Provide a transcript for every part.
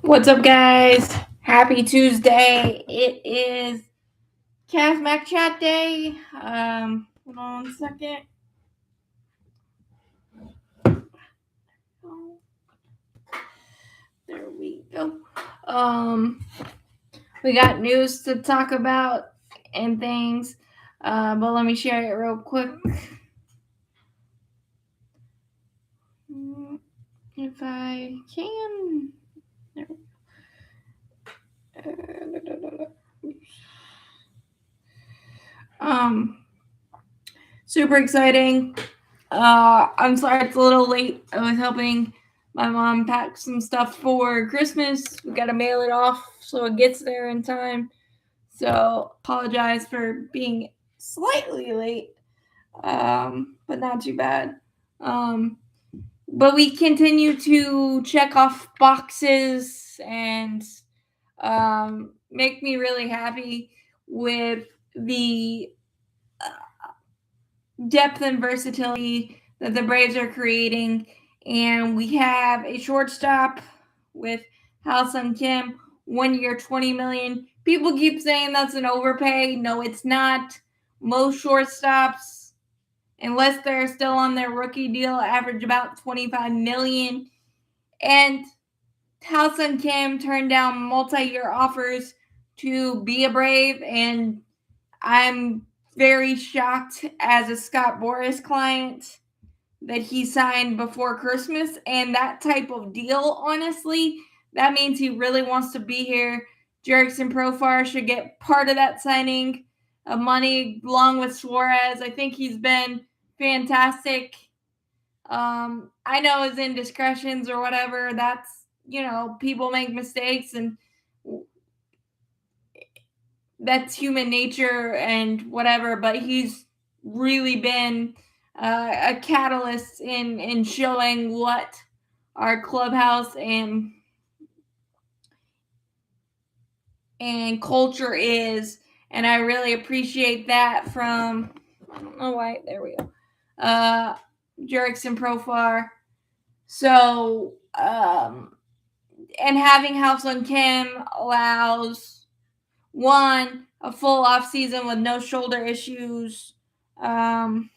What's up, guys? Happy Tuesday. It is CassMac chat day. Hold on a second. There we go. We got news to talk about and things, but let me share it real quick. If I can. There we go. Super exciting. I'm sorry it's a little late. I was helping my mom pack some stuff for Christmas. We got to mail it off so it gets there in time. So apologize for being slightly late, but not too bad. But we continue to check off boxes and make me really happy with the depth and versatility that the Braves are creating. And we have a shortstop with Ha-Seong Kim, 1 year, $20 million. People keep saying that's an overpay. No, it's not. Most shortstops, unless they're still on their rookie deal, average about $25 million. And Ha-Seong Kim turned down multi-year offers to be a Brave, and I'm very shocked as a Scott Boras client that he signed before Christmas. And that type of deal, honestly, that means he really wants to be here. Jerickson Profar should get part of that signing of money along with Suarez. I think he's been fantastic. I know his indiscretions or whatever, that's, people make mistakes and that's human nature and whatever, but he's really been a catalyst in showing what our clubhouse and culture is, and I really appreciate that from, I don't know why, there we go, Jerickson Profar. So and having Ha-Seong Kim allows, one, a full off season with no shoulder issues, and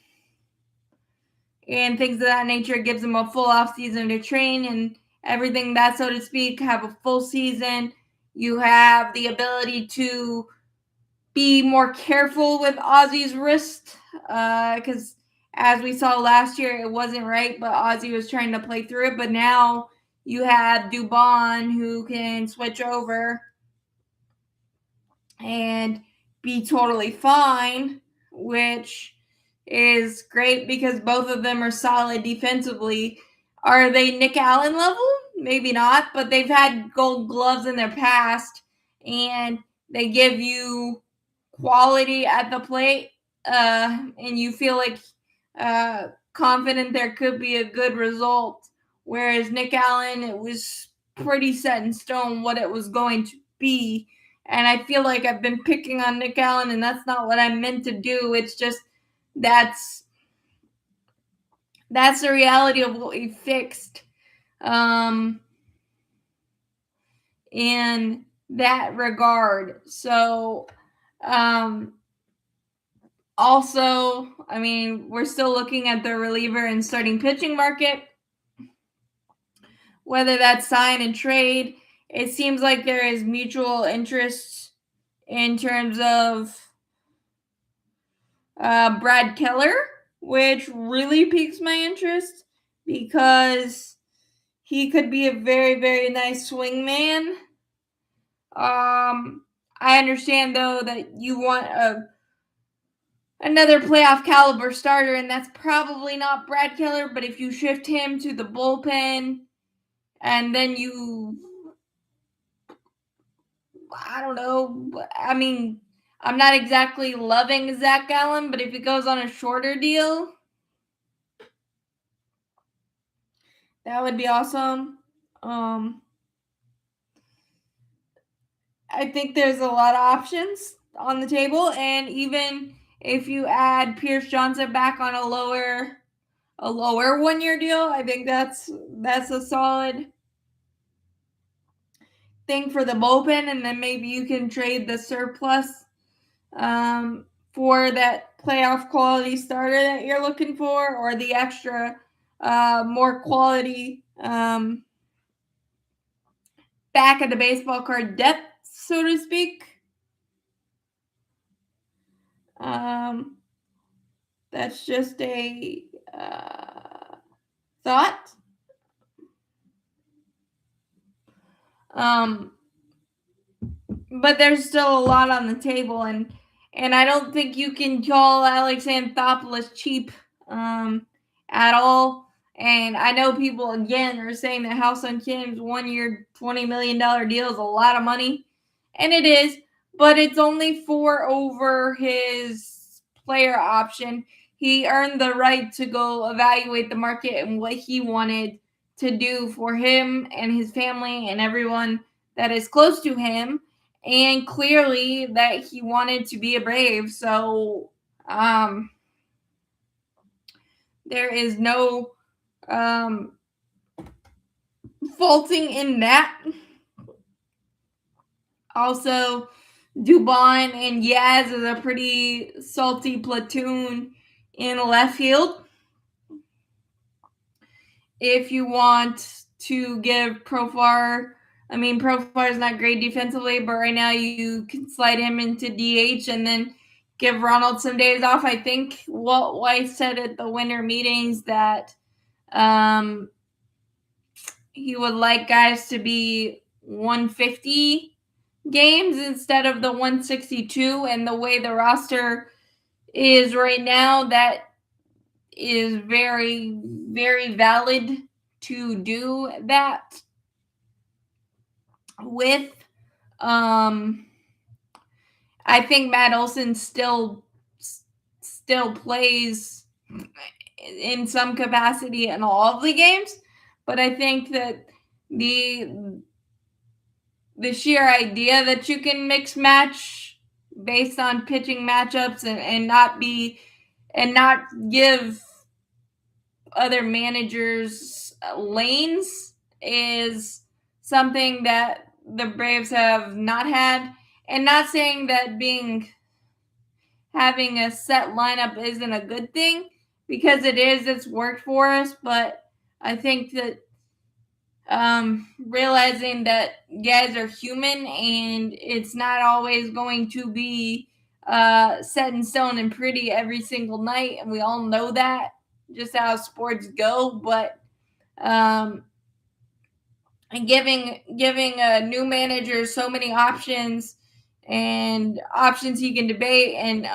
things of that nature. It gives them a full off season to train and everything that, so to speak, have a full season. You have the ability to be more careful with Ozzy's wrist, because as we saw last year, it wasn't right, but Ozzy was trying to play through it. But now you have Dubon who can switch over and be totally fine, which is great because both of them are solid defensively. Are they Nick Allen level? Maybe not, but they've had gold gloves in their past, and they give you quality at the plate, and you feel like confident there could be a good result. Whereas Nick Allen, it was pretty set in stone what it was going to be. And I feel like I've been picking on Nick Allen, and that's not what I meant to do. It's just that's the reality of what we fixed in that regard. So also, I mean, we're still looking at the reliever and starting pitching market, whether that's sign and trade. It seems like there is mutual interest in terms of Brad Keller, which really piques my interest because he could be a very, very nice swingman. I understand, though, that you want another playoff caliber starter, and that's probably not Brad Keller, but if you shift him to the bullpen and then I don't know. I mean, I'm not exactly loving Zach Gallen, but if he goes on a shorter deal, that would be awesome. I think there's a lot of options on the table, and even if you add Pierce Johnson back on a lower a lower 1-year deal. I think that's a solid thing for the bullpen, and then maybe you can trade the surplus for that playoff quality starter that you're looking for, or the extra more quality back of the baseball card depth, so to speak. That's just a thought. But there's still a lot on the table, and I don't think you can call Alex Anthopoulos cheap at all. And I know people again are saying that Ha-Seong Kim's 1-year $20 million deal is a lot of money, and it is, but it's only 4 over his player option. He earned the right to go evaluate the market and what he wanted to do for him and his family and everyone that is close to him, and clearly that he wanted to be a Brave. So there is no faulting in that. Also, Dubon and Yaz is a pretty salty platoon in left field. If you want to give Profar, Profar is not great defensively, but right now you can slide him into DH and then give Ronald some days off. I think Walt Weiss said at the winter meetings that he would like guys to be 150 games instead of the 162, and the way the roster is right now, that is very, very valid to do that with. I think Matt Olson still plays in some capacity in all of the games, but I think that the sheer idea that you can mix match based on pitching matchups and not give other managers lanes is something that the Braves have not had. And not saying that having a set lineup isn't a good thing, because it's worked for us, but I think that realizing that guys are human and it's not always going to be set in stone and pretty every single night, and we all know that, just how sports go. But and giving a new manager so many options and options he can debate, and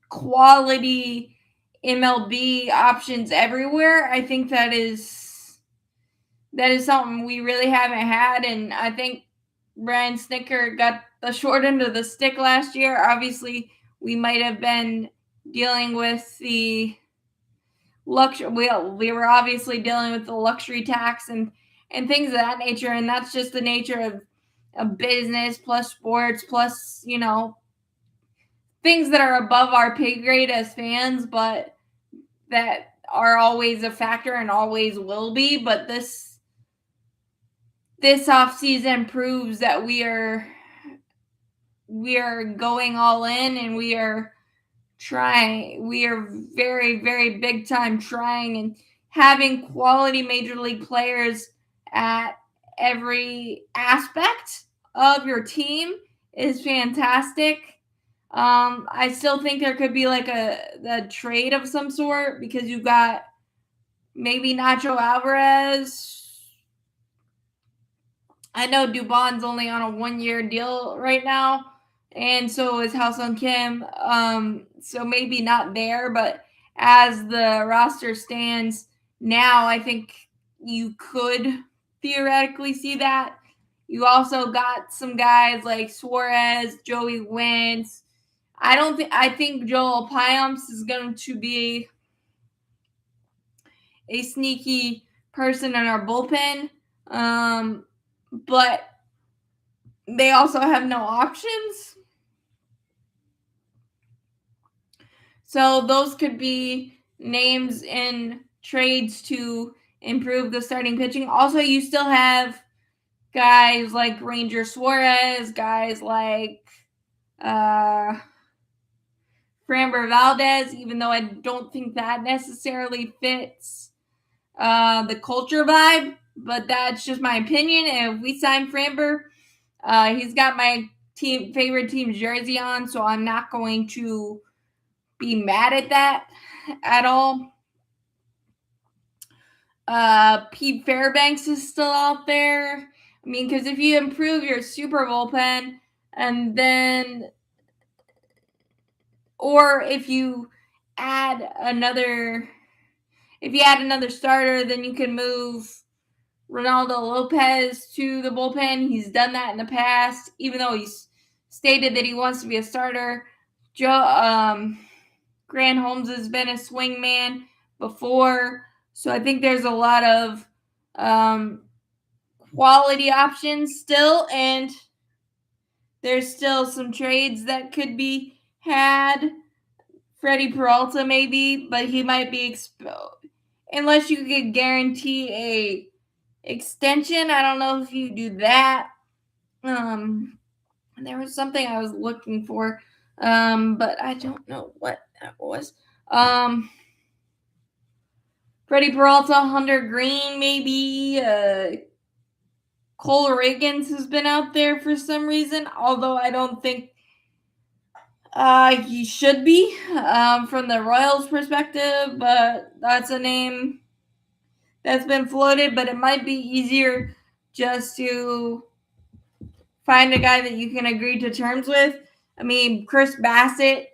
quality MLB options everywhere, I think that is something we really haven't had. And I think Brian Snitker got the short end of the stick last year. Obviously, we might have been dealing with the luxury. We were obviously dealing with the luxury tax and things of that nature, and that's just the nature of business plus sports plus things that are above our pay grade as fans, but that are always a factor and always will be. But this offseason proves that we are going all in, and we are trying. We are very, very big time trying, and having quality major league players at every aspect of your team is fantastic. I still think there could be like a trade of some sort, because you've got maybe Nacho Alvarez. I know Dubon's only on a 1-year deal right now, and so is Ha-Seong Kim. So maybe not there, but as the roster stands now, I think you could theoretically see that. You also got some guys like Suarez, Joey Wentz. I think Joel Payamps is going to be a sneaky person in our bullpen. But they also have no options. So those could be names in trades to improve the starting pitching. Also, you still have guys like Ranger Suarez, guys like Framber Valdez, even though I don't think that necessarily fits the culture vibe, but that's just my opinion. And if we sign Framber, he's got my favorite team's jersey on, so I'm not going to be mad at that at all. Pete Fairbanks is still out there. I mean, because if you improve your super bullpen, and then, or if you add another starter, then you can move Ronaldo Lopez to the bullpen. He's done that in the past, even though he's stated that he wants to be a starter. Grant Holmes has been a swingman before, so I think there's a lot of quality options still, and there's still some trades that could be had. Freddie Peralta maybe, but he might be exposed unless you could guarantee a extension. I don't know if you do that. There was something I was looking for, but I don't know what that was. Freddie Peralta, Hunter Green, maybe. Cole Reagans has been out there for some reason, although I don't think he should be from the Royals' perspective, but that's a name that's been floated. But it might be easier just to find a guy that you can agree to terms with. I mean, Chris Bassett,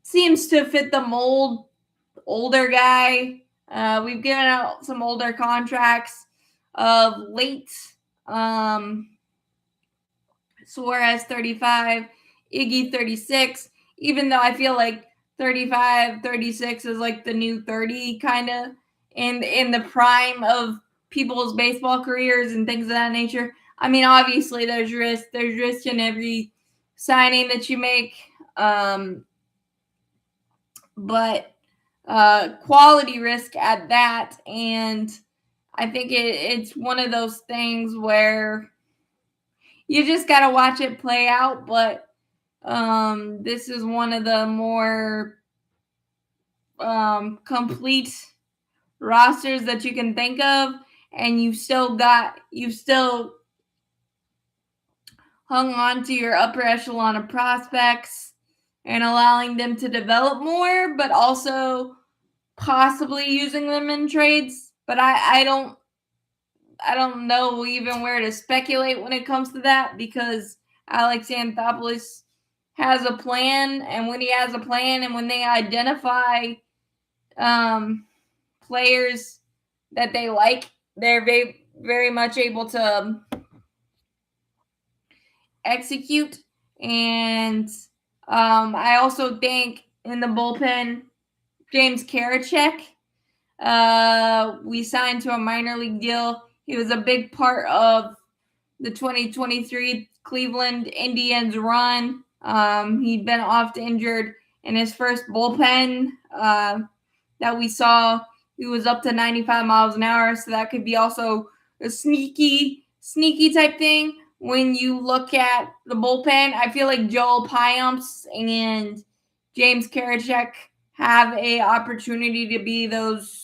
seems to fit the mold, older guy. We've given out some older contracts of late. Suarez 35, Iggy 36, even though I feel like 35, 36 is like the new 30 kind of in the prime of people's baseball careers and things of that nature. I mean, obviously there's risk. There's risk in every signing that you make. But quality risk at that. And I think it's one of those things where you just got to watch it play out. But this is one of the more complete rosters that you can think of. And you've still hung on to your upper echelon of prospects and allowing them to develop more, but also possibly using them in trades. But I don't know even where to speculate when it comes to that, because Alex Anthopoulos has a plan, and when he has a plan and when they identify players that they like, they're very, very much able to execute. And I also think in the bullpen, James Karachek, we signed to a minor league deal. He was a big part of the 2023 Cleveland Indians run. He'd been oft injured in his first bullpen that we saw. He was up to 95 miles an hour, so that could be also a sneaky type thing. When you look at the bullpen, I feel like Joel Payamps and James Karachek have a opportunity to be those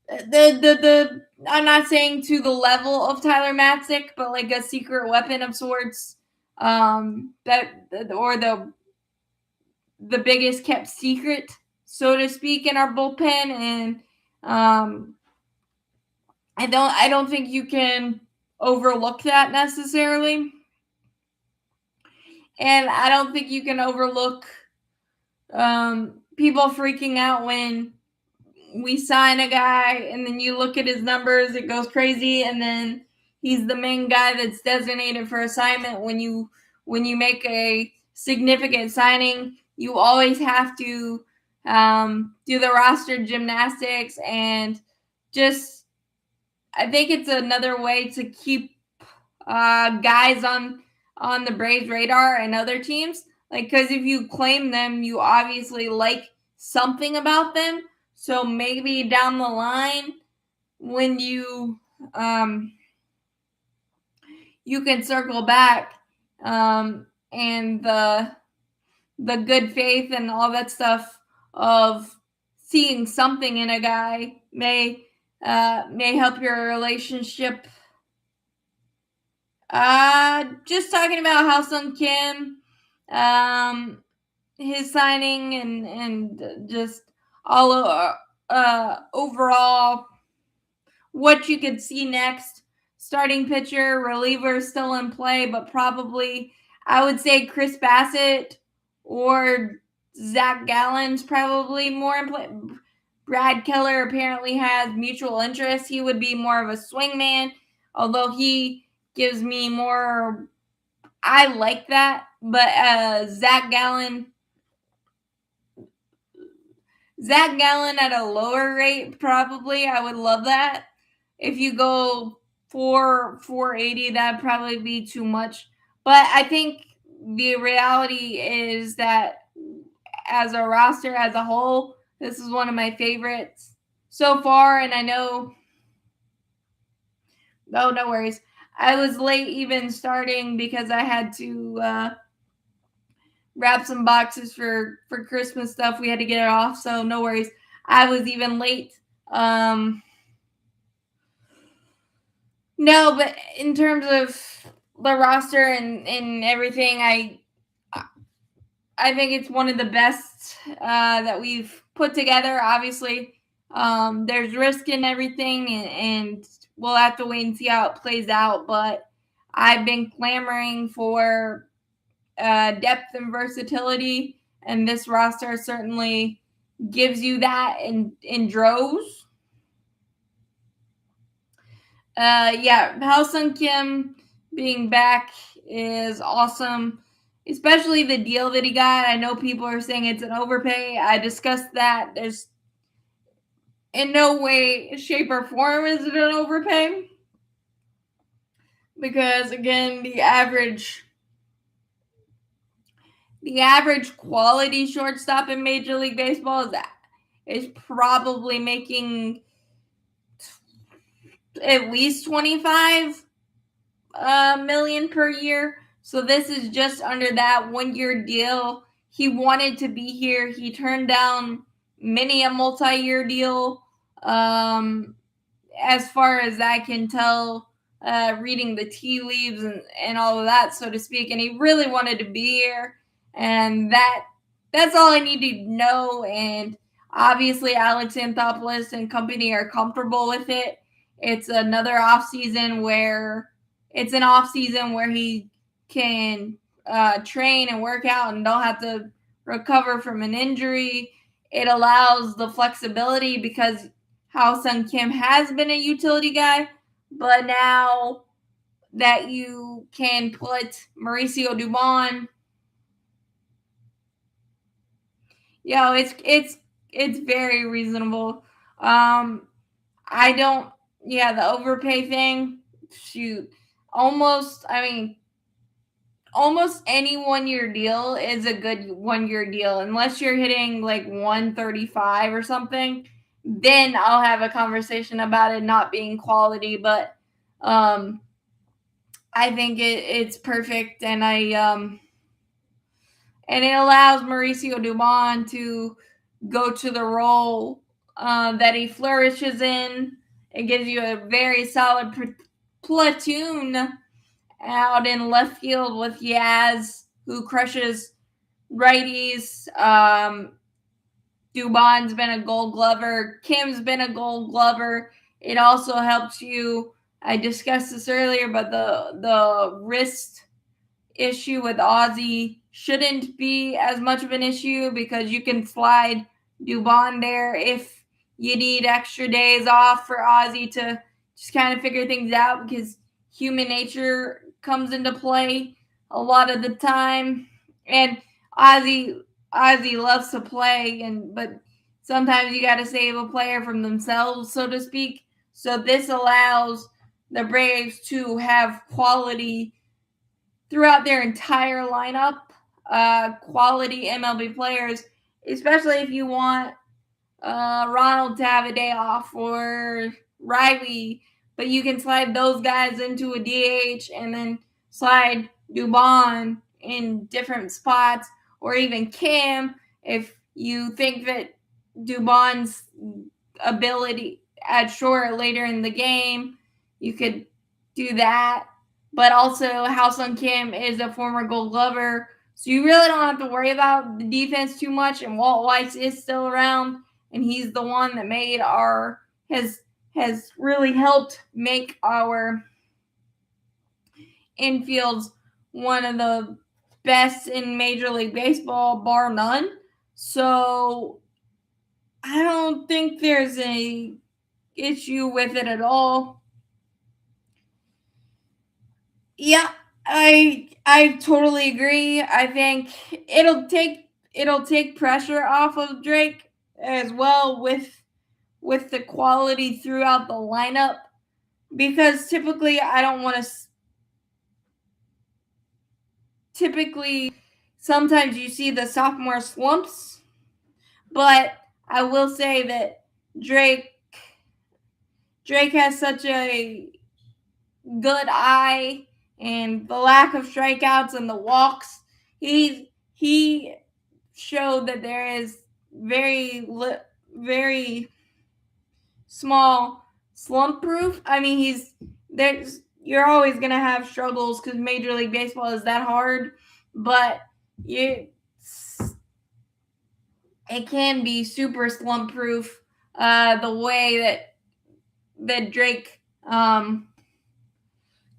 I'm not saying to the level of Tyler Matzik, but like a secret weapon of sorts. Or the biggest kept secret, so to speak, in our bullpen. And I don't think you can overlook that necessarily. And I don't think you can overlook people freaking out when we sign a guy and then you look at his numbers, it goes crazy, and then he's the main guy that's designated for assignment. When you make a significant signing, you always have to do the roster gymnastics, and just I think it's another way to keep guys on the Braves radar and other teams. Like, because if you claim them, you obviously like something about them. So maybe down the line, when you you can circle back, and the good faith and all that stuff of seeing something in a guy may help your relationship. Just talking about Ha-Seong Kim, his signing and just all overall what you could see next. Starting pitcher, reliever still in play, but probably I would say Chris Bassett or Zach Gallen's probably more in play. Brad Keller apparently has mutual interest. He would be more of a swingman, although he gives me more. I like that, but Zach Gallen at a lower rate, probably. I would love that. If you go 480, that'd probably be too much. But I think the reality is that as a roster as a whole, this is one of my favorites so far. And I know, no worries. I was late even starting because I had to wrap some boxes for Christmas stuff. We had to get it off, so no worries. I was even late. No, but in terms of the roster and everything, I think it's one of the best that we've put together. Obviously, there's risk in everything, and we'll have to wait and see how it plays out. But I've been clamoring for depth and versatility, and this roster certainly gives you that in droves. Ha-Seong Kim being back is awesome, especially the deal that he got. I know people are saying it's an overpay. I discussed that. There's in no way, shape, or form is it an overpay, because again, the average quality shortstop in Major League Baseball is probably making at least $25 million per year. So this is just under that 1-year deal. He wanted to be here. He turned down many a multi-year deal. As far as I can tell, reading the tea leaves and all of that, so to speak. And he really wanted to be here. And that's all I need to know. And obviously Alex Anthopoulos and company are comfortable with it. It's another off season where he can train and work out and don't have to recover from an injury. It allows the flexibility because Ha-Seong Kim has been a utility guy, but now that you can put Mauricio Dubon, it's very reasonable. The overpay thing, shoot, almost any 1-year deal is a good 1-year deal, unless you're hitting like 135 or something. Then I'll have a conversation about it not being quality, but I think it's perfect, and and it allows Mauricio Dubon to go to the role that he flourishes in. It gives you a very solid platoon out in left field with Yaz, who crushes righties. Dubon's been a Gold Glover. Kim's been a Gold Glover. It also helps you. I discussed this earlier, but the wrist issue with Ozzy shouldn't be as much of an issue because you can slide Dubon there if you need extra days off for Ozzy to just kind of figure things out, because human nature comes into play a lot of the time. And Ozzy loves to play, but sometimes you got to save a player from themselves, so to speak. So this allows the Braves to have quality throughout their entire lineup, quality MLB players. especially if you want Ronald to have a day off or Riley, but you can slide those guys into a DH and then slide Dubon in different spots, or even Kim if you think that Dubon's ability at short later in the game, you could do that. But also, Haosung Kim is a former Gold Glover, so you really don't have to worry about the defense too much. And Walt Weiss is still around, and he's the one that made our has really helped make our infields one of the best in Major League Baseball, bar none. So I don't think there's a issue with it at all. Yeah, I totally agree. I think it'll take pressure off of Drake as well with the quality throughout the lineup, because typically I don't want to typically sometimes you see the sophomore slumps, but I will say that Drake has such a good eye, and the lack of strikeouts and the walks, he showed that there is very small slump proof. I mean, you're always gonna have struggles because Major League Baseball is that hard, but it can be super slump proof. The way that Drake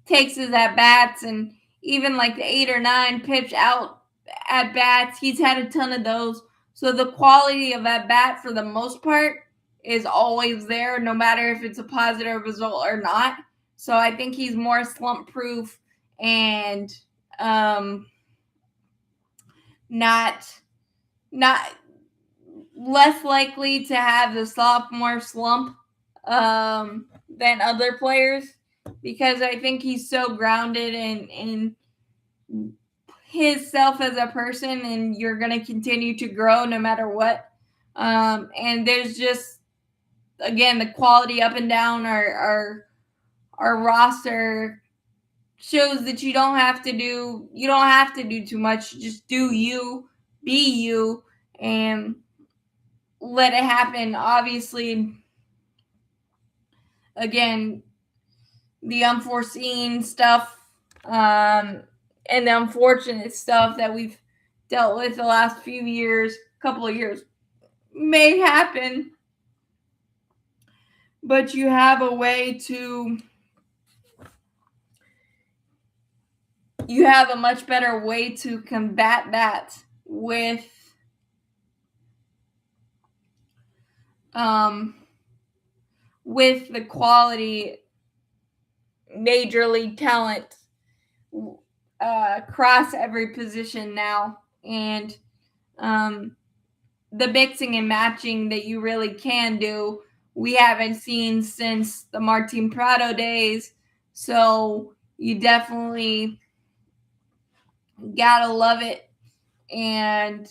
takes his at bats, and even like the 8 or 9 pitch out at bats, he's had a ton of those. So the quality of at bat for the most part is always there, no matter if it's a positive result or not. So I think he's more slump proof and not less likely to have the sophomore slump than other players, because I think he's so grounded in his self as a person, and you're going to continue to grow no matter what. And there's just, again, the quality up and down our roster shows that you don't have to do too much. Just do you, be you, and let it happen. Obviously, again, the unforeseen stuff and the unfortunate stuff that we've dealt with the last couple of years may happen, but you have a much better way to combat that with the quality Major League talent across every position now, and the mixing and matching that you really can do, we haven't seen since the Martin Prado days. So you definitely gotta love it, and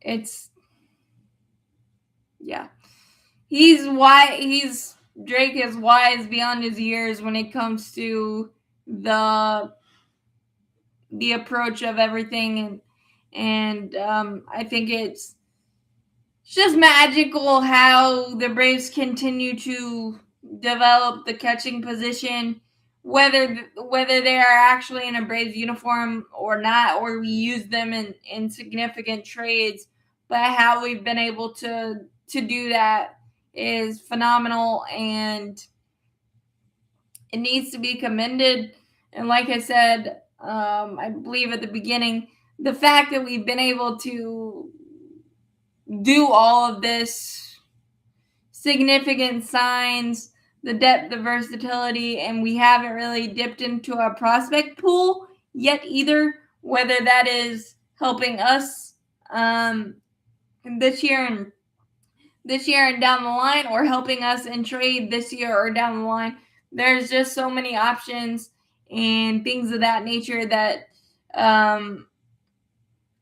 it's yeah. Drake is wise beyond his years when it comes to the approach of everything, and I think it's just magical how the Braves continue to develop the catching position, whether they are actually in a Braves uniform or not, or we use them in significant trades, but how we've been able to do that is phenomenal, and it needs to be commended. And like I said, I believe at the beginning, the fact that we've been able to do all of this significant signs, the depth, the versatility, and we haven't really dipped into our prospect pool yet either, whether that is helping us this year and down the line, or helping us in trade this year or down the line. There's just so many options and things of that nature that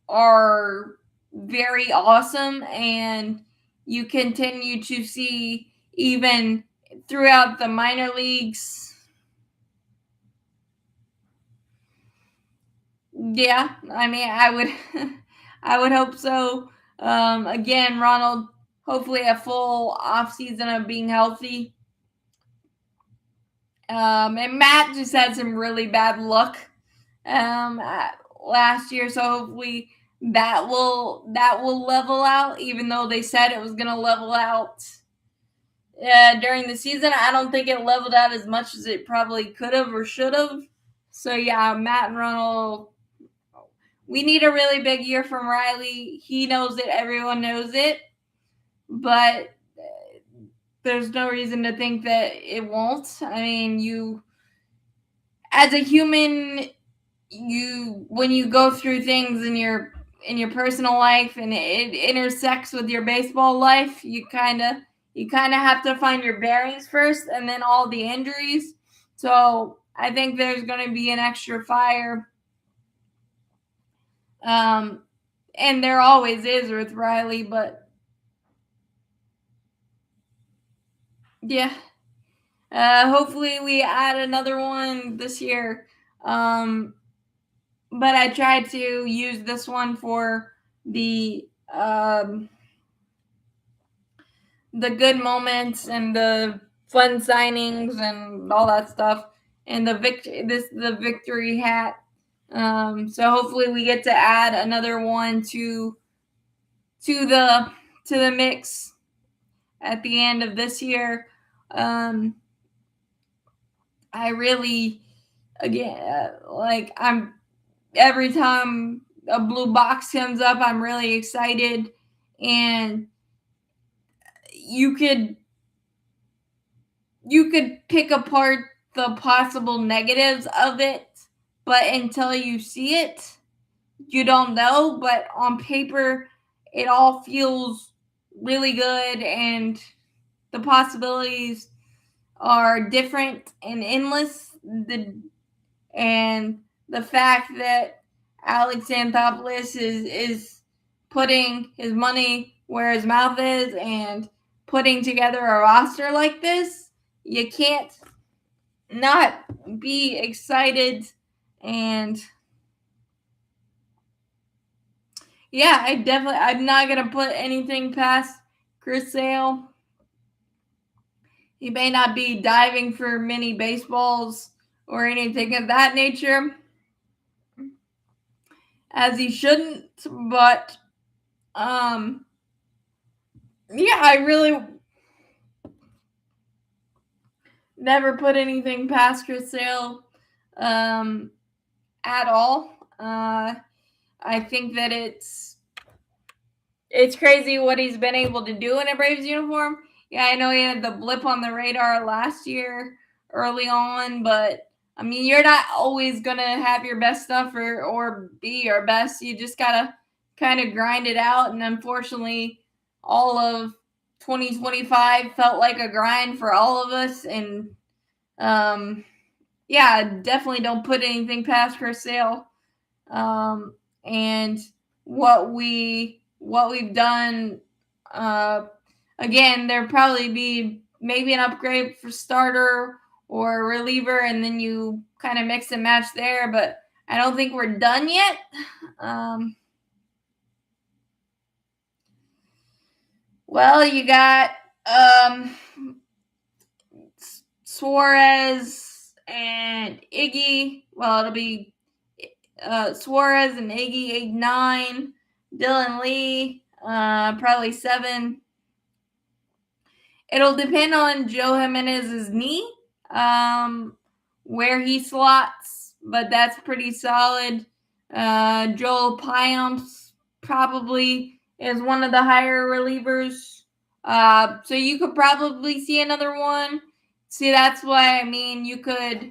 are very awesome, and you continue to see even throughout the minor leagues. Yeah, I mean, I would, I would hope so. Again, Ronald, hopefully a full off season of being healthy. And Matt just had some really bad luck last year, so hopefully that will level out. Even though they said it was going to level out during the season, I don't think it leveled out as much as it probably could have or should have. So yeah, Matt and Ronald, we need a really big year from Riley. He knows it. Everyone knows it. But there's no reason to think that it won't. I mean, you, as a human, when you go through things in your personal life and it intersects with your baseball life, you kind of have to find your bearings first, and then all the injuries. So I think there's going to be an extra fire. And there always is with Riley, but yeah. Hopefully we add another one this year. But I tried to use this one for the good moments and the fun signings and all that stuff, and the victory hat. So hopefully we get to add another one to the mix at the end of this year. I really, again, I'm, every time a blue box comes up, I'm really excited, and you could pick apart the possible negatives of it, but until you see it, you don't know. But on paper, it all feels really good, and the possibilities are different and endless. And the fact that Alex Anthopoulos is putting his money where his mouth is and putting together a roster like this, you can't not be excited. And yeah, I'm not going to put anything past Chris Sale. He may not be diving for many baseballs or anything of that nature, as he shouldn't, but yeah, I really never put anything past Chris Sale at all. I think that it's crazy what he's been able to do in a Braves uniform. Yeah, I know he had the blip on the radar last year early on, but I mean, you're not always going to have your best stuff or be your best. You just got to kind of grind it out. And unfortunately, all of 2025 felt like a grind for all of us. And yeah, definitely don't put anything past Chris Sale. And what we've done, again, there'll probably be maybe an upgrade for starter or a reliever, and then you kind of mix and match there, but I don't think we're done yet. Well, you got Suarez and Iggy. Well, it'll be Suarez and Iggy 8-9, Dylan Lee probably 7. It'll depend on Joe Jimenez's knee, where he slots, but that's pretty solid. Joel Payamps probably is one of the higher relievers. So you could probably see another one. See, that's why, I mean, you could,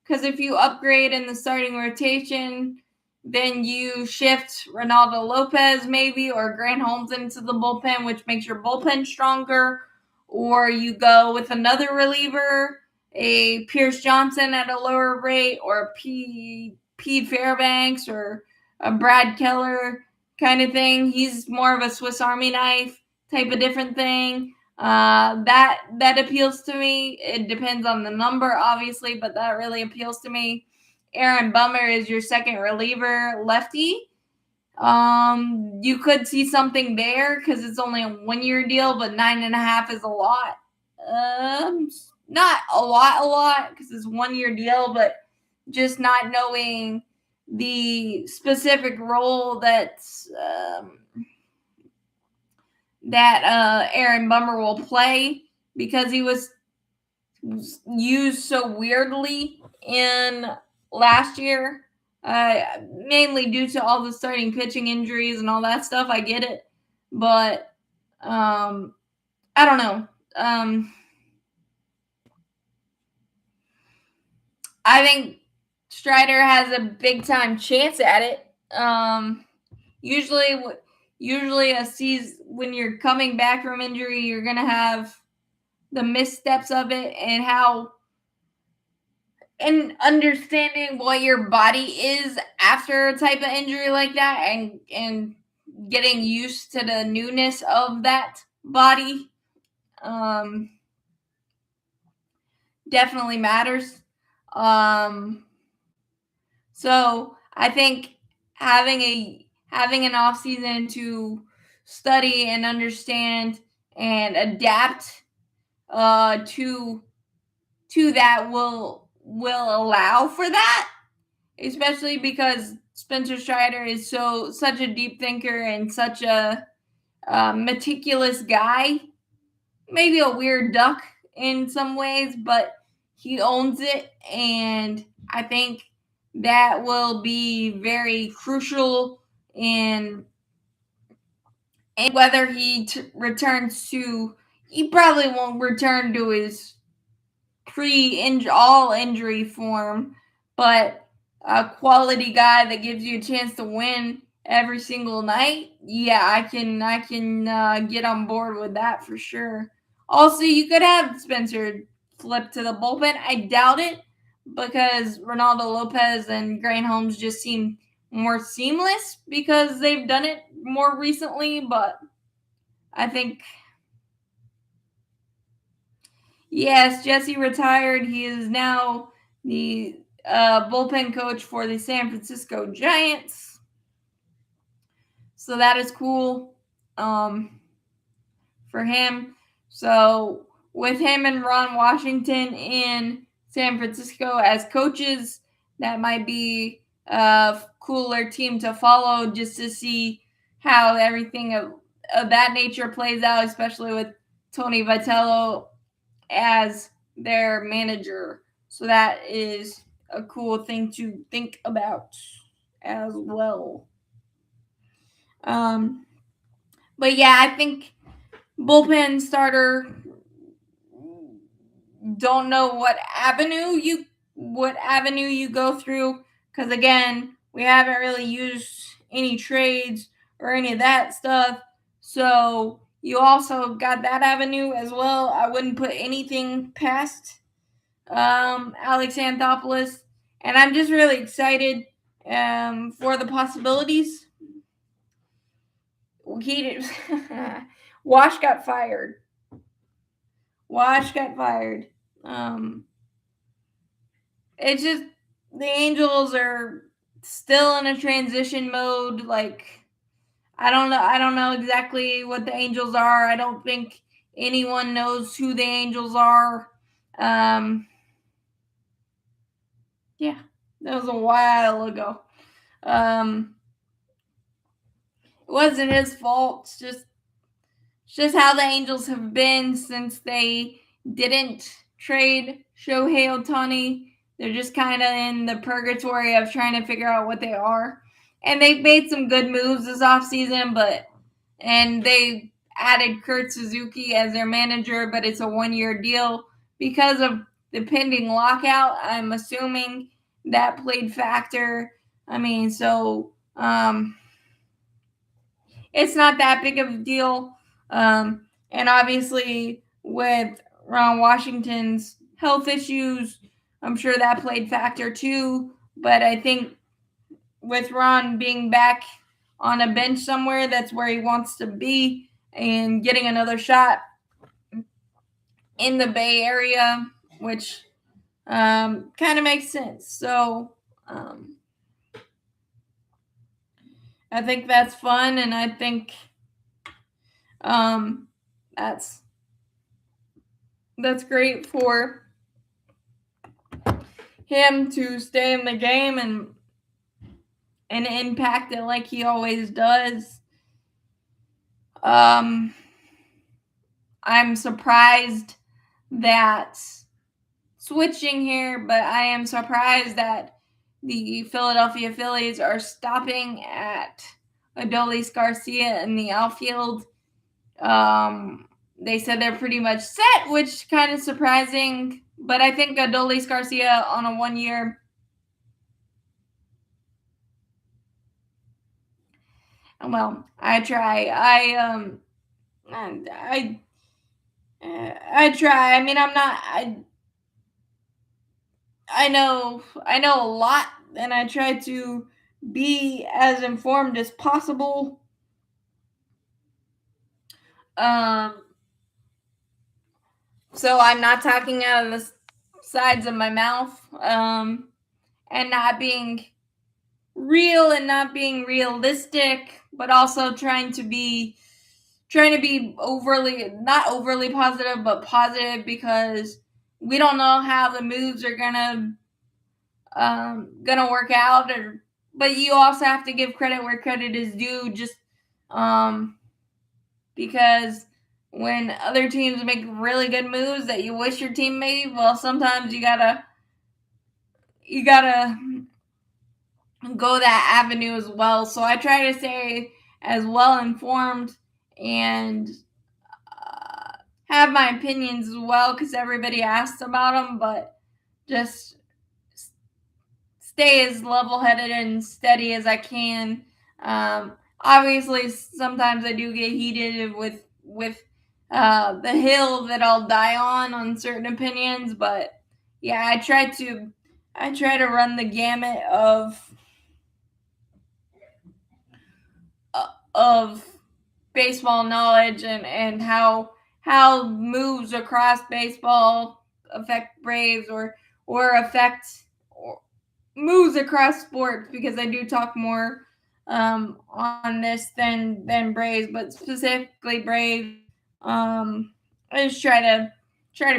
because if you upgrade in the starting rotation, then you shift Ronaldo Lopez maybe or Grant Holmes into the bullpen, which makes your bullpen stronger. Or you go with another reliever, a Pierce Johnson at a lower rate, or Pete Fairbanks, or a Brad Keller kind of thing. He's more of a Swiss Army knife type of different thing. That appeals to me. It depends on the number, obviously, but that really appeals to me. Aaron Bummer is your second reliever lefty. You could see something there because it's only a 1-year deal, but 9.5 is a lot. Not a lot because it's 1-year deal, but just not knowing the specific role that Aaron Bummer will play, because he was used so weirdly in last year, mainly due to all the starting pitching injuries and all that stuff. I get it, but I don't know. I think Strider has a big time chance at it. Usually a season when you're coming back from injury, you're gonna have the missteps of it and understanding what your body is after a type of injury like that, and getting used to the newness of that body definitely matters. So I think having an off season to study and understand and adapt to that will allow for that, especially because Spencer Strider is such a deep thinker and such a meticulous guy. Maybe a weird duck in some ways, but he owns it, and I think that will be very crucial in whether he returns to. He probably won't return to his all injury form, but a quality guy that gives you a chance to win every single night. Yeah, I can get on board with that for sure. Also, you could have Spencer flip to the bullpen. I doubt it, because Ronaldo Lopez and Grant Holmes just seem more seamless because they've done it more recently. But I think, yes, Jesse retired. He is now the bullpen coach for the San Francisco Giants. So that is cool for him. So with him and Ron Washington in San Francisco as coaches, that might be a cooler team to follow, just to see how everything of that nature plays out, especially with Tony Vitello as their manager. So that is a cool thing to think about as well. But yeah, I think bullpen starter, don't know what avenue you go through, because again, we haven't really used any trades or any of that stuff. So you also got that avenue as well. I wouldn't put anything past Alex Anthopoulos, and I'm just really excited for the possibilities. Wash got fired. It's just the Angels are still in a transition mode. Like, I don't know exactly what the Angels are. I don't think anyone knows who the Angels are. Yeah, that was a while ago. It wasn't his fault. It's just how the Angels have been since they didn't trade Shohei Ohtani. They're just kind of in the purgatory of trying to figure out what they are. And they've made some good moves this offseason, and they added Kurt Suzuki as their manager, but it's a 1-year deal because of the pending lockout. I'm assuming that played factor. I mean, so it's not that big of a deal. And obviously with Ron Washington's health issues, I'm sure that played factor too. But I think with Ron being back on a bench somewhere, that's where he wants to be, and getting another shot in the Bay Area, which kind of makes sense. So I think that's fun, and I think that's great for him to stay in the game and impact it like he always does. I'm surprised that, switching here, but I am surprised that the Philadelphia Phillies are stopping at Adolis Garcia in the outfield. They said they're pretty much set, which kind of surprising, but I think Adolis Garcia on a 1 year. Well, I try. I try. I mean, I'm not. I know a lot, and I try to be as informed as possible. So I'm not talking out of the sides of my mouth, and not being real and not being realistic, but also trying to be not overly positive, but positive, because we don't know how the moves are gonna work out. But you also have to give credit where credit is due, just because when other teams make really good moves that you wish your team made, well, sometimes you gotta go that avenue as well. So I try to stay as well informed and have my opinions as well, because everybody asks about them, but just stay as level-headed and steady as I can. Obviously, sometimes I do get heated with the hill that I'll die on certain opinions, but yeah, I try to run the gamut of baseball knowledge and how moves across baseball affect Braves or affect moves across sports, because I do talk more on this than Braves, but specifically Braves. I just try to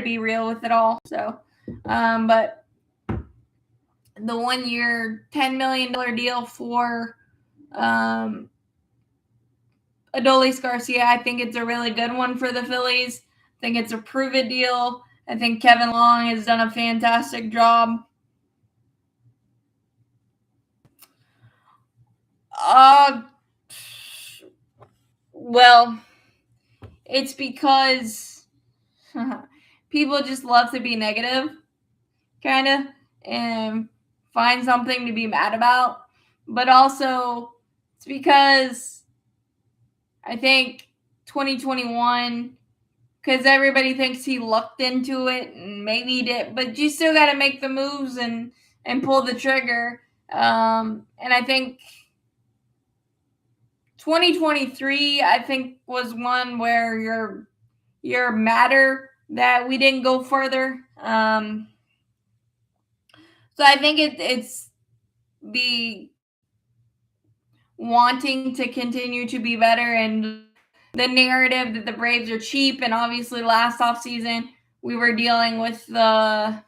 be real with it all. So, but the 1 year, $10 million deal for Adolis Garcia, I think it's a really good one for the Phillies. I think it's a prove-it deal. I think Kevin Long has done a fantastic job. Well, it's because people just love to be negative, kind of, and find something to be mad about. But also, it's because I think 2021, because everybody thinks he lucked into it, and maybe he did, but you still got to make the moves and pull the trigger. And I think 2023, I think, was one where you're madder that we didn't go further. So I think it's be wanting to continue to be better, and the narrative that the Braves are cheap, and obviously last offseason we were dealing with the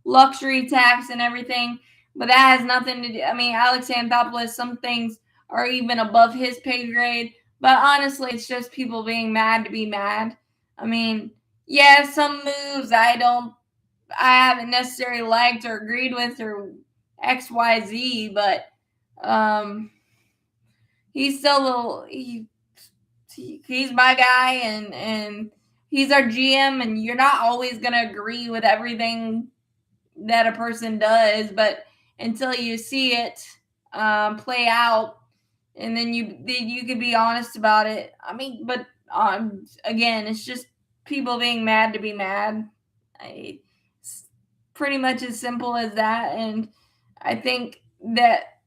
luxury tax and everything, but that has nothing to do. I mean, Alex Anthopoulos, some things are even above his pay grade, but honestly, it's just people being mad to be mad. I mean, yeah, some moves I haven't necessarily liked or agreed with or XYZ, but he's still he's my guy, and he's our GM, and you're not always going to agree with everything that a person does, but until you see it play out, and then you could be honest about it. I mean, but again, it's just people being mad to be mad. It's pretty much as simple as that, and I think that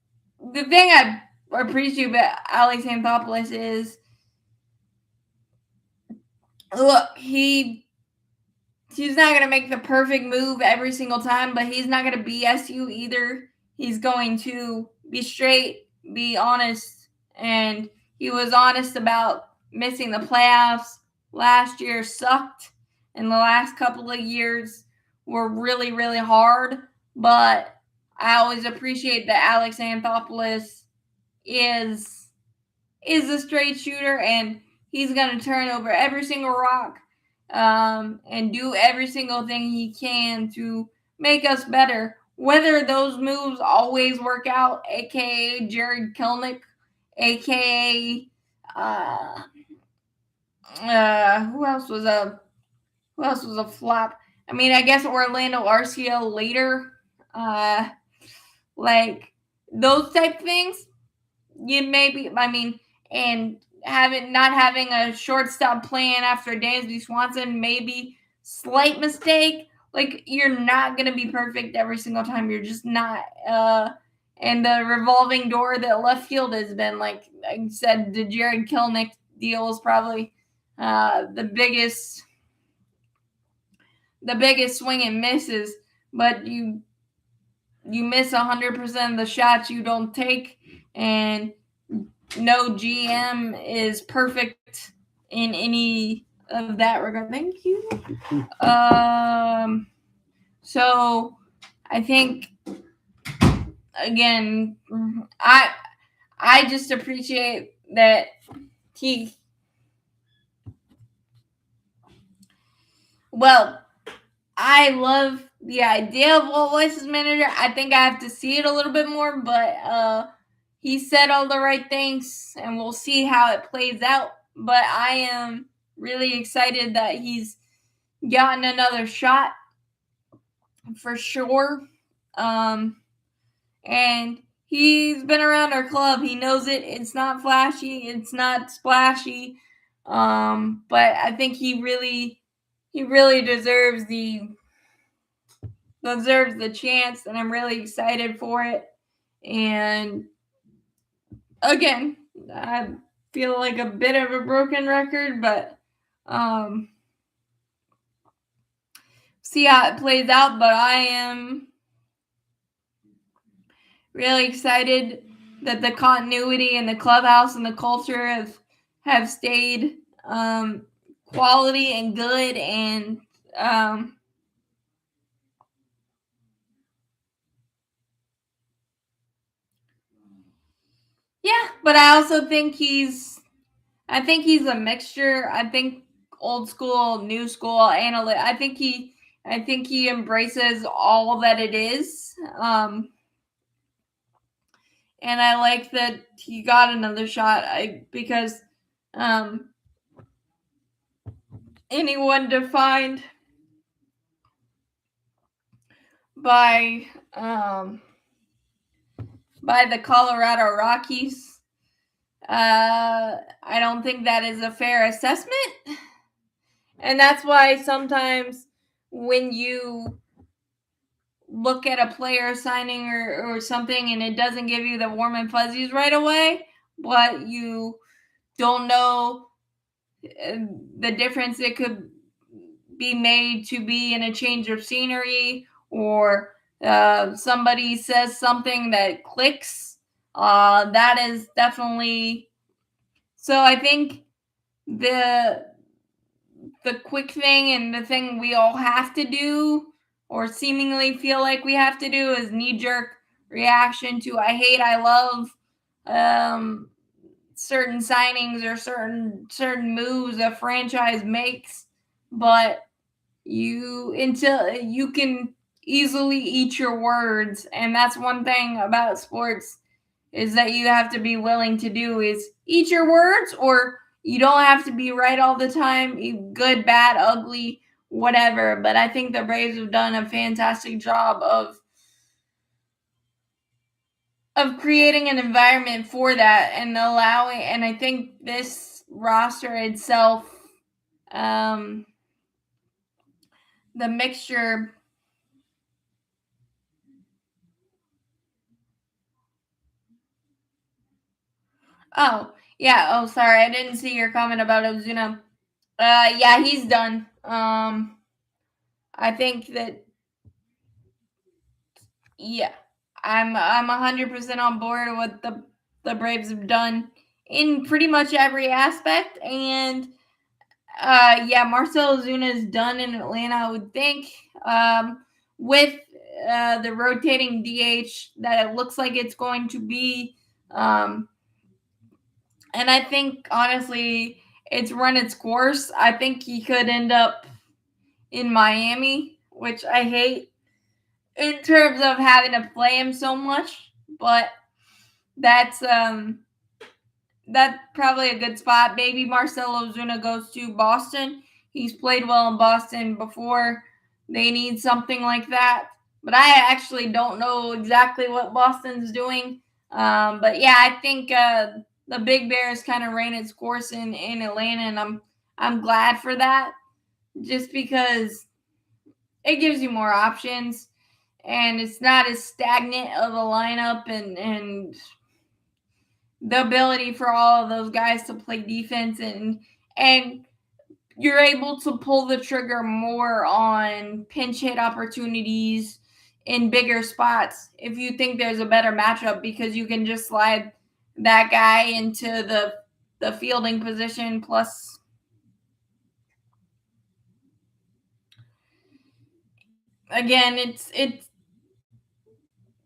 the thing I appreciate about Alex Anthopoulos is, look, he's not going to make the perfect move every single time, but he's not going to BS you either. He's going to be straight, be honest, and he was honest about missing the playoffs. Last year sucked, and the last couple of years were really, really hard, but I always appreciate that Alex Anthopoulos is a straight shooter, and he's going to turn over every single rock and do every single thing he can to make us better. Whether those moves always work out, aka Jared Kelnick, aka who else was a flop? I mean, I guess Orlando Arcia later, like those type things. You maybe, I mean, and not having a shortstop plan after Dansby Swanson, maybe slight mistake. Like, you're not gonna be perfect every single time. You're just not. And the revolving door that left field has been, like I said, the Jared Kelnick deal is probably the biggest swing and misses. But you miss 100% of the shots you don't take, and no GM is perfect in any of that regard. Thank you. So I think, again, I just appreciate that he. Well, I love the idea of Walt Weiss as manager. I think I have to see it a little bit more, but he said all the right things, and we'll see how it plays out. But I am really excited that he's gotten another shot for sure. And he's been around our club. He knows it. It's not flashy. It's not splashy. But I think he really deserves the chance, and I'm really excited for it. And again, I feel like a bit of a broken record, but see how it plays out. But I am really excited that the continuity in the clubhouse and the culture have stayed quality and good, and yeah. But I also think he's a mixture. I think old school, new school, analyst. I think he embraces all that it is. And I like that he got another shot. Because anyone defined by the Colorado Rockies, I don't think that is a fair assessment. And that's why sometimes when you look at a player signing or something and it doesn't give you the warm and fuzzies right away, but you don't know the difference it could be made to be in a change of scenery, or somebody says something that clicks, that is definitely. So I think the quick thing, and the thing we all have to do, or seemingly feel like we have to do, is knee-jerk reaction to I hate, I love certain signings or certain moves a franchise makes. But until you can easily eat your words, and that's one thing about sports, is that you have to be willing to do is eat your words, or you don't have to be right all the time, good, bad, ugly, whatever. But I think the Braves have done a fantastic job of creating an environment for that, and allowing, and I think this roster itself, the mixture, Oh, yeah. Oh, sorry. I didn't see your comment about Ozuna. Yeah, he's done. I think that, yeah, I'm 100% on board with what the Braves have done in pretty much every aspect, and yeah, Marcell Ozuna is done in Atlanta, I would think. With the rotating DH that it looks like it's going to be. And I think, honestly, it's run its course. I think he could end up in Miami, which I hate in terms of having to play him so much. But that's that's probably a good spot. Maybe Marcell Ozuna goes to Boston. He's played well in Boston before. They need something like that. But I actually don't know exactly what Boston's doing. But yeah, I think the Big Bears kind of ran its course in Atlanta, and I'm glad for that, just because it gives you more options, and it's not as stagnant of a lineup, and the ability for all of those guys to play defense, and you're able to pull the trigger more on pinch hit opportunities in bigger spots if you think there's a better matchup, because you can just slide that guy into the fielding position. Plus, again, it's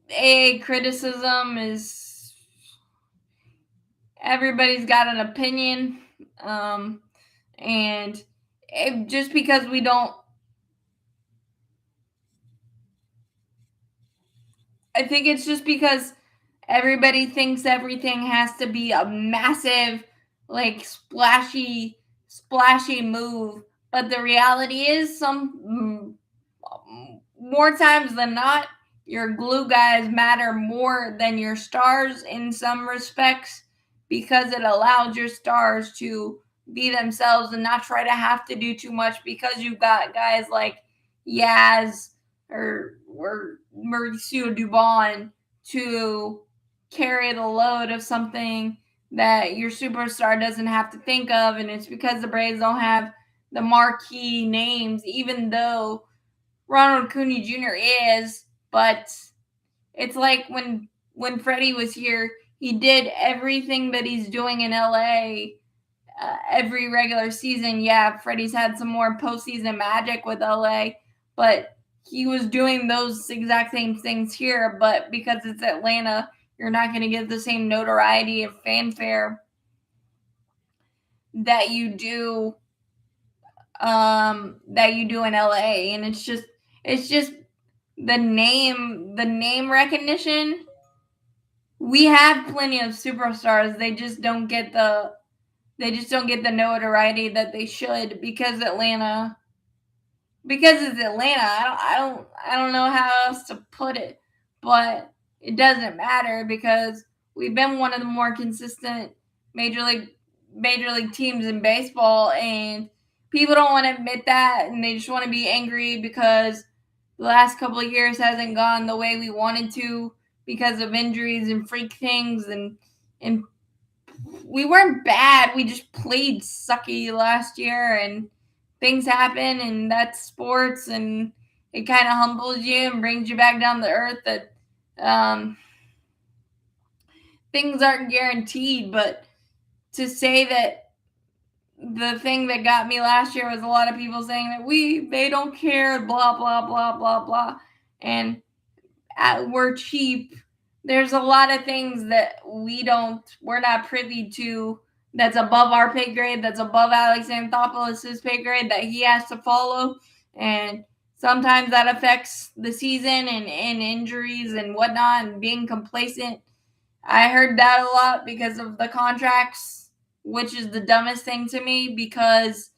a criticism is everybody's got an opinion, and just because we don't, I think it's just because everybody thinks everything has to be a massive, like, splashy move. But the reality is, more times than not, your glue guys matter more than your stars in some respects, because it allows your stars to be themselves and not try to have to do too much, because you've got guys like Yaz or Mauricio Dubon to carry the load of something that your superstar doesn't have to think of. And it's because the Braves don't have the marquee names, even though Ronald Acuna Jr. is. But it's like when Freddie was here, he did everything that he's doing in LA every regular season. Yeah, Freddie's had some more postseason magic with LA, but he was doing those exact same things here. But because it's Atlanta, you're not going to get the same notoriety of fanfare that you do in LA. And it's just the name recognition. We have plenty of superstars. They just don't get the notoriety that they should, because it's Atlanta. I don't know how else to put it, but it doesn't matter, because we've been one of the more consistent major league teams in baseball, and people don't want to admit that, and they just want to be angry because the last couple of years hasn't gone the way we wanted to because of injuries and freak things, and we weren't bad. We just played sucky last year, and things happen, and that's sports, and it kind of humbles you and brings you back down to earth that um, things aren't guaranteed. But to say that the thing that got me last year was a lot of people saying that they don't care, blah blah blah blah blah, and we're cheap. There's a lot of things that we're not privy to, that's above our pay grade, that's above Alex Anthopoulos' pay grade, that he has to follow. And sometimes that affects the season and injuries and whatnot and being complacent. I heard that a lot because of the contracts, which is the dumbest thing to me, because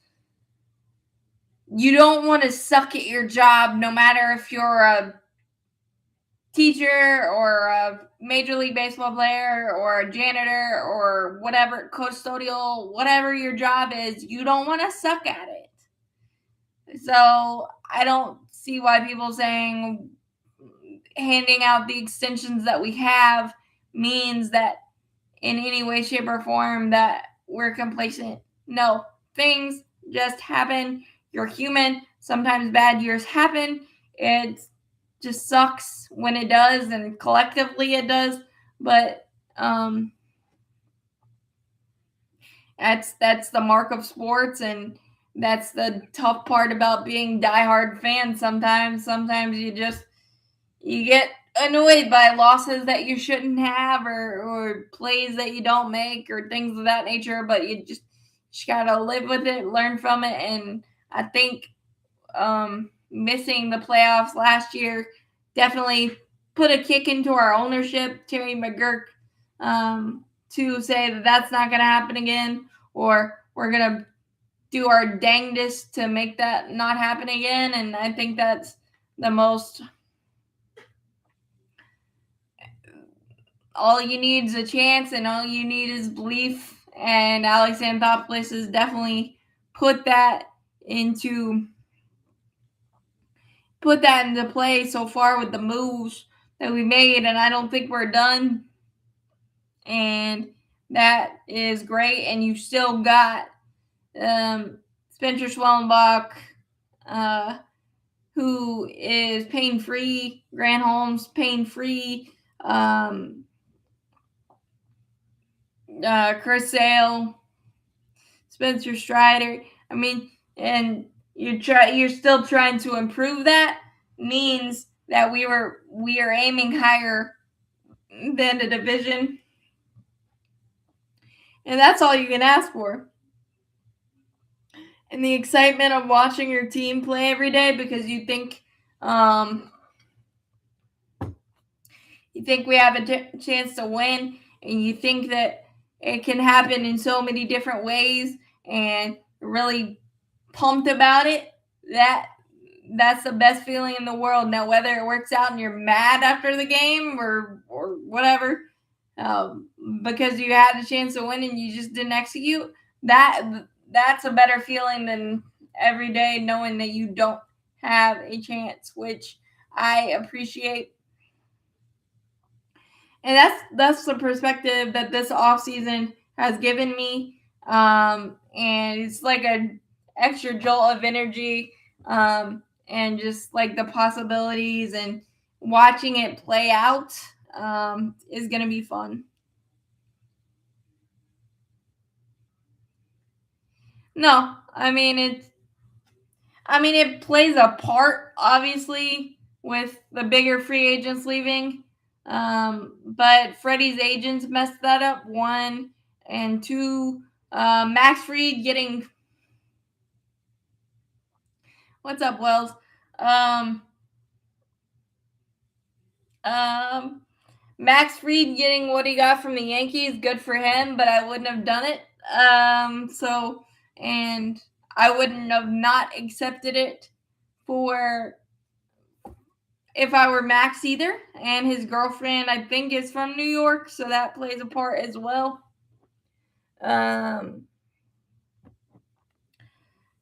you don't want to suck at your job, no matter if you're a teacher or a major league baseball player or a janitor or whatever, custodial, whatever your job is. You don't want to suck at it. So I don't see why people saying handing out the extensions that we have means that in any way, shape, or form that we're complacent. No, things just happen. You're human. Sometimes bad years happen. It just sucks when it does, and collectively it does. But that's the mark of sports, and that's the tough part about being diehard fans. Sometimes you get annoyed by losses that you shouldn't have, or plays that you don't make, or things of that nature, but you just gotta live with it, learn from it. And I think missing the playoffs last year definitely put a kick into our ownership, Terry McGurk, to say that that's not going to happen again, or we're going to do our dangdest to make that not happen again. And I think that's the most. All you need is a chance, and all you need is belief. And Alex Anthopoulos has definitely put that into play so far with the moves that we made, and I don't think we're done. And that is great. And you still got Spencer Schwellenbach, who is pain free. Grant Holmes, pain free. Chris Sale, Spencer Strider. I mean, and you're still trying to improve that. Means that we are aiming higher than the division, and that's all you can ask for. And the excitement of watching your team play every day, because you think we have a chance to win, and you think that it can happen in so many different ways, and really pumped about it. That's the best feeling in the world. Now, whether it works out and you're mad after the game or whatever, because you had a chance to win and you just didn't execute, that's a better feeling than every day knowing that you don't have a chance, which I appreciate. And that's the perspective that this offseason has given me. And it's like an extra jolt of energy, and just like the possibilities and watching it play out is going to be fun. No, I mean it plays a part, obviously, with the bigger free agents leaving. But Freddie's agents messed that up, one, and two, Max Fried getting. What's up, Wells? Max Fried getting what he got from the Yankees, good for him, but I wouldn't have done it. And I wouldn't have not accepted it for if I were Max either. And his girlfriend, I think, is from New York, so that plays a part as well.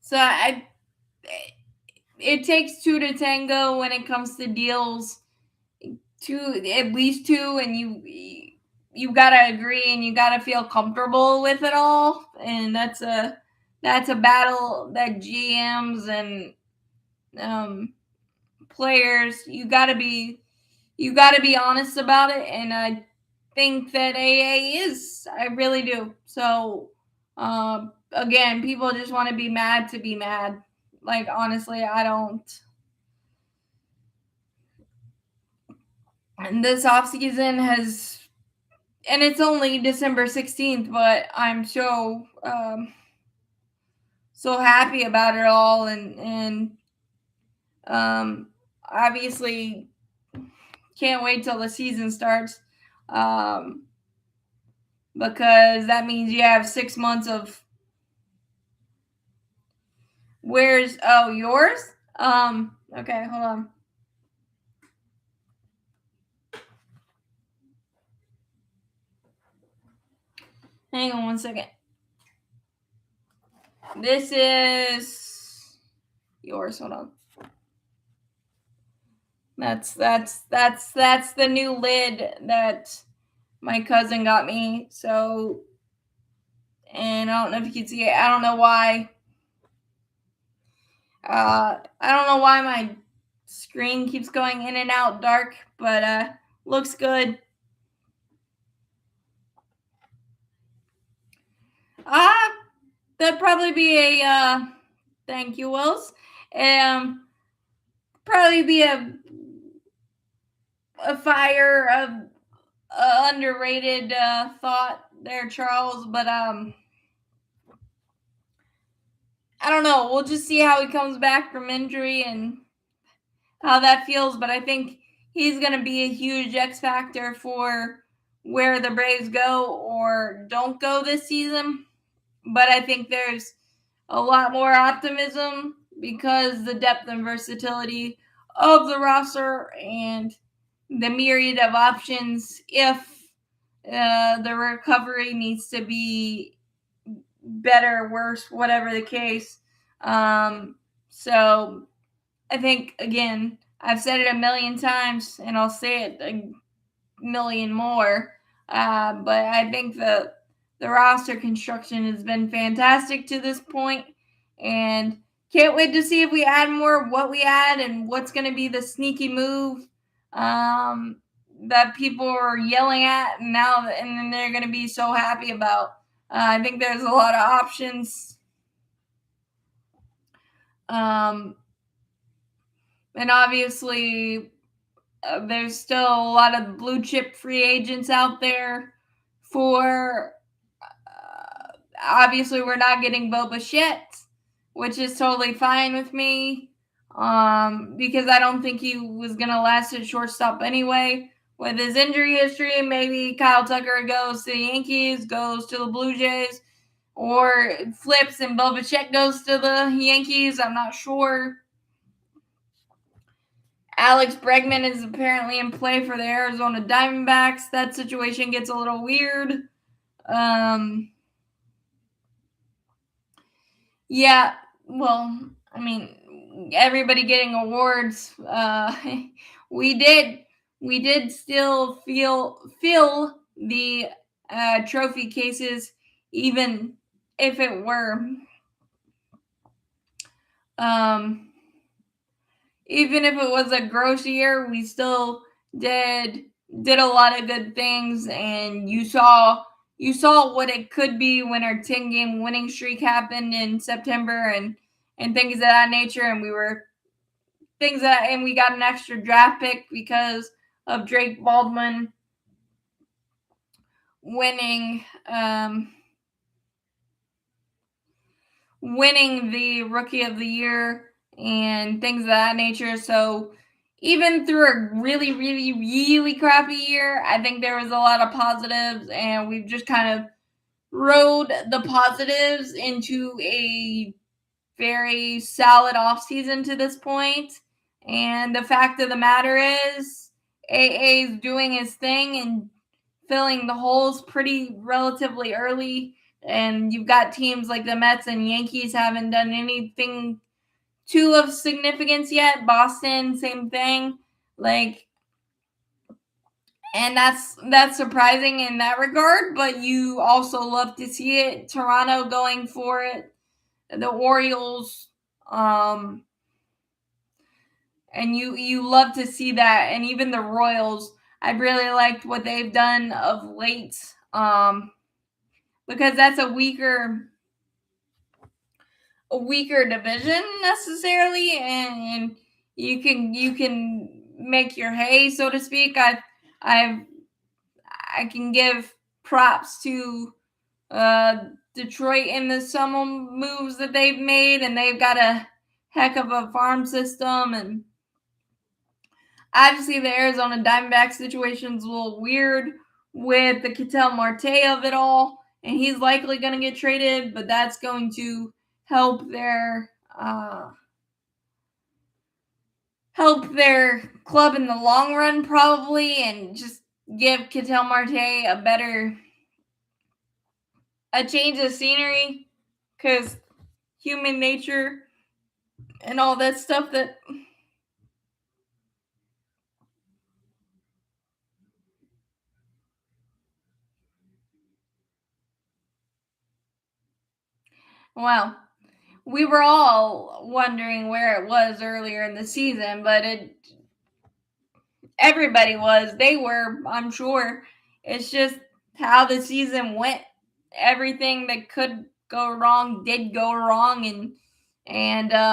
So it takes two to tango when it comes to deals. At least two, and you gotta agree and you gotta feel comfortable with it all. And that's a battle that GMs and players, you gotta be honest about it. And I think that AA is. I really do. So again, people just want to be mad to be mad. Like, honestly, I don't. And this offseason has, and it's only December 16th, but I'm so happy about it all. And obviously can't wait till the season starts, because that means you have 6 months of. Where's yours? Okay, hold on. Hang on 1 second. This is yours. Hold on. That's the new lid that my cousin got me. So, and I don't know if you can see it. I don't know why. I don't know why my screen keeps going in and out dark, but looks good. That'd probably be a thank you, Wills. Probably be a fire of underrated thought there, Charles. But I don't know. We'll just see how he comes back from injury and how that feels. But I think he's going to be a huge X factor for where the Braves go or don't go this season. But I think there's a lot more optimism because the depth and versatility of the roster and the myriad of options if the recovery needs to be better, worse, whatever the case. So I think, again, I've said it a million times and I'll say it a million more. But I think the roster construction has been fantastic to this point, and can't wait to see if we add more, what we add, and what's going to be the sneaky move that people are yelling at now, and then they're going to be so happy about. I think there's a lot of options. And obviously, there's still a lot of blue chip free agents out there for obviously we're not getting Bo Bichette, which is totally fine with me because I don't think he was going to last at shortstop anyway. With his injury history, maybe Kyle Tucker goes to the Yankees, goes to the Blue Jays, or flips and Bo Bichette goes to the Yankees. I'm not sure. Alex Bregman is apparently in play for the Arizona Diamondbacks. That situation gets a little weird. Yeah, well, I mean, everybody getting awards. We did still fill the trophy cases, even if it were even if it was a gross year, we still did a lot of good things, and you saw what it could be when our 10-game winning streak happened in September and things of that nature, and we got an extra draft pick because of Drake Baldwin winning the Rookie of the Year and things of that nature. So even through a really, really, really crappy year, I think there was a lot of positives, and we've just kind of rode the positives into a very solid offseason to this point. And the fact of the matter is, AA is doing his thing and filling the holes pretty relatively early. And you've got teams like the Mets and Yankees haven't done anything too of significance yet. Boston, same thing. And that's surprising in that regard, but you also love to see it. Toronto going for it, the Orioles, and you love to see that, and even the Royals. I really liked what they've done of late, because that's a weaker division necessarily, and you can make your hay, so to speak. I can give props to Detroit in the summer moves that they've made, and they've got a heck of a farm system. And obviously the Arizona Diamondbacks situation's a little weird with the Ketel Marte of it all, and he's likely going to get traded, but that's going to help their club in the long run probably, and just give Ketel Marte a change of scenery, because human nature and all that stuff that Well, we were all wondering where it was earlier in the season, but everybody was. They were, I'm sure. It's just how the season went. Everything that could go wrong did go wrong, and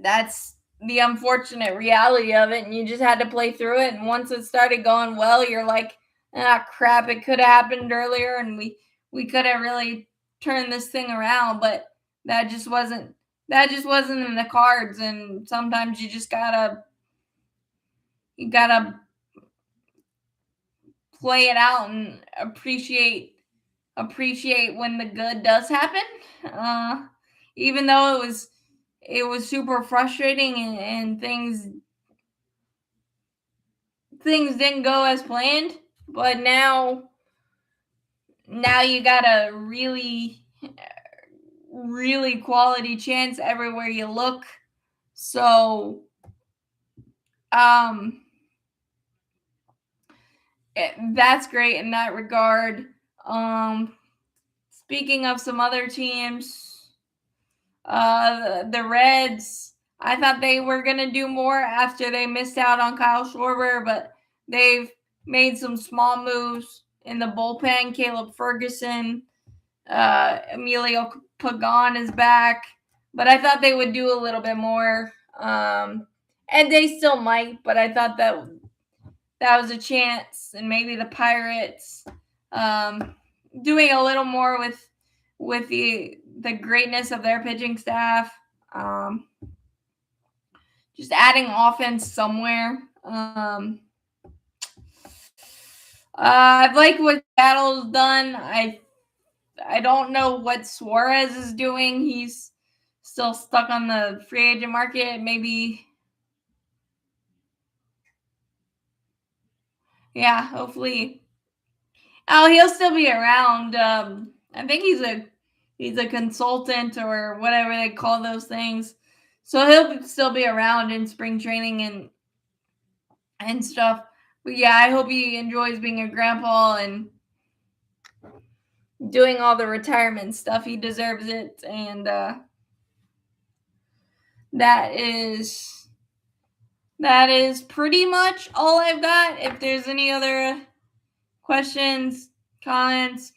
that's the unfortunate reality of it. And you just had to play through it. And once it started going well, you're like, ah, crap! It could have happened earlier, and we could have really turned this thing around, but that just wasn't that just wasn't in the cards. And sometimes you gotta play it out and appreciate when the good does happen. Uh, Even though it was super frustrating, and things didn't go as planned, but now you got a really quality chance everywhere you look. So um that's great in that regard. um Speaking of some other teams, the Reds, I thought they were going to do more after they missed out on Kyle Schwarber, but they've made some small moves in the bullpen. Caleb Ferguson, Emilio Pagan is back, but I thought they would do a little bit more. And they still might, but I thought that was a chance, and maybe the Pirates doing a little more with the greatness of their pitching staff. Just adding offense somewhere. I like what Seattle's done. I don't know what Suarez is doing. He's still stuck on the free agent market. Maybe, yeah. Hopefully, oh, he'll still be around. I think he's a consultant or whatever they call those things. So he'll still be around in spring training and stuff. But yeah, I hope he enjoys being a grandpa and doing all the retirement stuff. He deserves it, and that is that is pretty much all I've got. If there's any other questions, comments,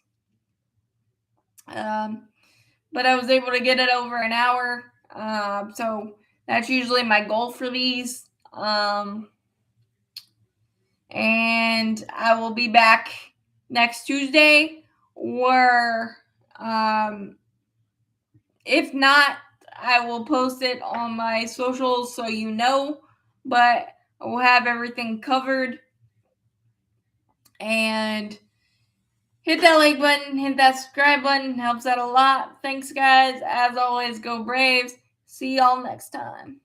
but I was able to get it over an hour, so that's usually my goal for these. And I will be back next Tuesday, or if not, I will post it on my socials so you know, but I will have everything covered. And hit that like button, hit that subscribe button, helps out a lot. Thanks, guys. As always, go Braves. See y'all next time.